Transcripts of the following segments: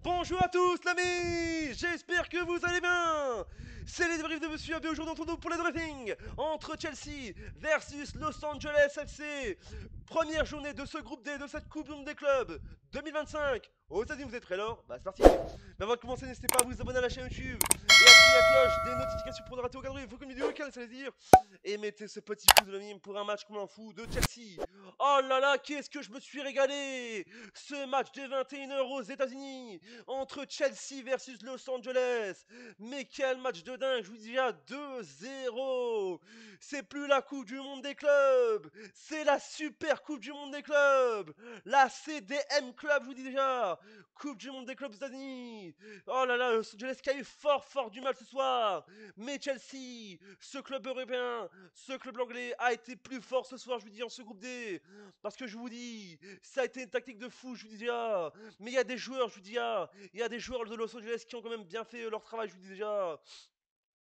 Bonjour à tous l'ami, j'espère que vous allez bien. C'est les débriefs de Monsieur AB aujourd'hui entre nous pour les briefings entre Chelsea versus Los Angeles FC. Première journée de ce groupe D de cette Coupe du Monde des clubs 2025. Aux États-Unis, vous êtes prêts là? Bah c'est parti. Mais avant de commencer, n'hésitez pas à vous abonner à la chaîne YouTube et activer la cloche des notifications pour ne rater aucun bruit. Il faut qu'une vidéo calme, ça veut dire. Et mettez ce petit pouce de l'ami pour un match comme un fou de Chelsea. Oh là là, qu'est-ce que je me suis régalé! Ce match de 21h aux États-Unis entre Chelsea versus Los Angeles. Mais quel match de dingue, je vous dis déjà 2-0. C'est plus la Coupe du Monde des clubs, c'est la Super Coupe du Monde des clubs. La CDM Club, je vous dis déjà. Coupe du Monde des clubs aux États-Unis. Oh là là, Los Angeles qui a eu fort du mal ce soir. Mais Chelsea, ce club européen, ce club anglais a été plus fort ce soir, je vous dis, en ce groupe D. Parce que je vous dis, ça a été une tactique de fou, je vous dis déjà. Mais il y a des joueurs, je vous dis déjà, il y a des joueurs de Los Angeles qui ont quand même bien fait leur travail, je vous dis déjà.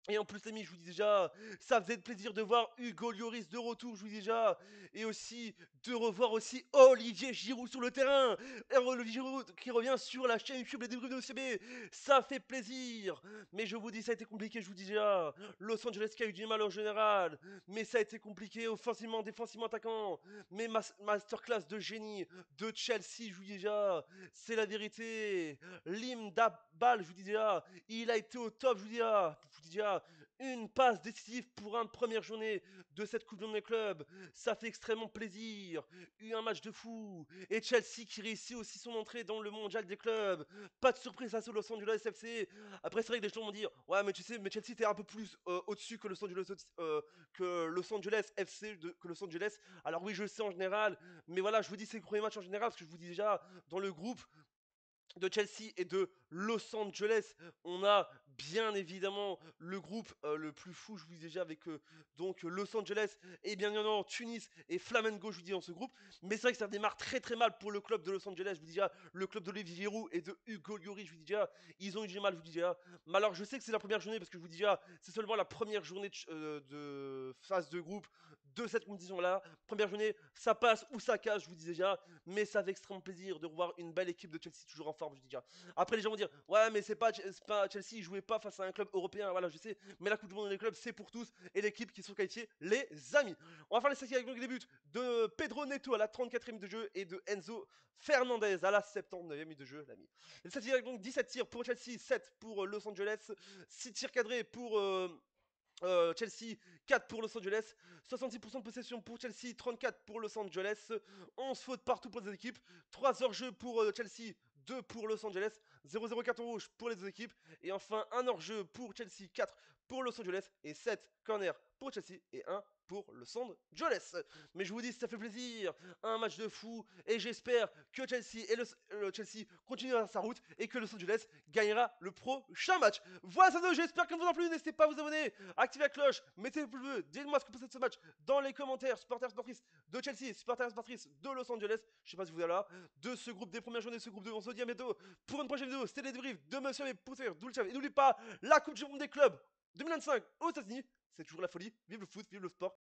Et en plus, les amis, je vous dis déjà, ça faisait plaisir de voir Hugo Lloris de retour, je vous dis déjà. Et aussi, de revoir aussi Olivier Giroud sur le terrain. Et Olivier Giroud qui revient sur la chaîne YouTube Les Débriefs de OCB. Ça fait plaisir. Mais je vous dis, ça a été compliqué, je vous dis déjà. Los Angeles qui a eu du mal en général. Mais ça a été compliqué offensivement, défensivement, attaquant. Mais masterclass de génie de Chelsea, je vous dis déjà. C'est la vérité. Lim Dabal, je vous dis déjà. Il a été au top, je vous dis déjà. Je vous dis déjà. Une passe décisive pour une première journée de cette Coupe du Monde des clubs. Ça fait extrêmement plaisir. Eu un match de fou. Et Chelsea qui réussit aussi son entrée dans le mondial des clubs. Pas de surprise face au Los Angeles FC. Après, c'est vrai que les gens vont dire, ouais, mais tu sais, mais Chelsea était un peu plus au-dessus que Los Angeles FC, que Los Angeles. Alors oui, je le sais en général. Mais voilà, je vous dis c'est le premier match en général parce que je vous dis déjà, dans le groupe de Chelsea et de Los Angeles. On a bien évidemment le groupe le plus fou, je vous dis déjà, avec donc Los Angeles et bien évidemment Tunis et Flamengo, je vous dis, dans ce groupe. Mais c'est vrai que ça démarre très mal pour le club de Los Angeles, je vous dis déjà, le club d'Olivier Giroud et de Hugo Lloris, je vous dis déjà, ils ont eu du mal, je vous dis déjà. Mais alors je sais que c'est la première journée parce que je vous dis déjà, c'est seulement la première journée de phase de groupe de cette compétition-là. Première journée, ça passe ou ça casse, je vous dis déjà. Mais ça fait extrêmement plaisir de revoir une belle équipe de Chelsea toujours en forme, je dis déjà. Après, les gens vont dire, ouais, mais c'est pas Chelsea, ils jouaient pas face à un club européen, voilà, je sais. Mais la Coupe du Monde des clubs, c'est pour tous. Et l'équipe qui sont qualifiées, les amis. On va faire les statistiques avec les buts de Pedro Neto à la 34e de jeu et de Enzo Fernandez à la 79e de jeu, l'ami. Les statistiques avec donc 17 tirs pour Chelsea, 7 pour Los Angeles, 6 tirs cadrés pour Chelsea, 4 pour Los Angeles, 66% de possession pour Chelsea, 34 pour Los Angeles, 11 fautes partout pour les équipes, 3 hors-jeu pour Chelsea, 2 pour Los Angeles, 0-0 carton rouge pour les deux équipes, et enfin un hors-jeu pour Chelsea, 4 pour Los Angeles, et 7 corners pour Chelsea, et 1 pour Los Angeles. Mais je vous dis, ça fait plaisir, un match de fou, et j'espère que Chelsea et le Chelsea continuera sa route, et que Los Angeles gagnera le prochain match. Voilà, ça j'espère que vous en plu, n'hésitez pas à vous abonner, activez la cloche, mettez le pouce bleu, dites-moi ce que vous pensez de ce match dans les commentaires, supporters, supportrices de Chelsea, supporters, supportrices de Los Angeles, je sais pas si vous êtes là, de ce groupe des premières journées, ce groupe de on se dit à bientôt pour une prochaine vidéo, c'était les débriefs de Monsieur et pour d'où le chef. Et n'oubliez pas, la Coupe du Monde des clubs 2025 aux États-Unis, c'est toujours la folie, vive le foot, vive le sport.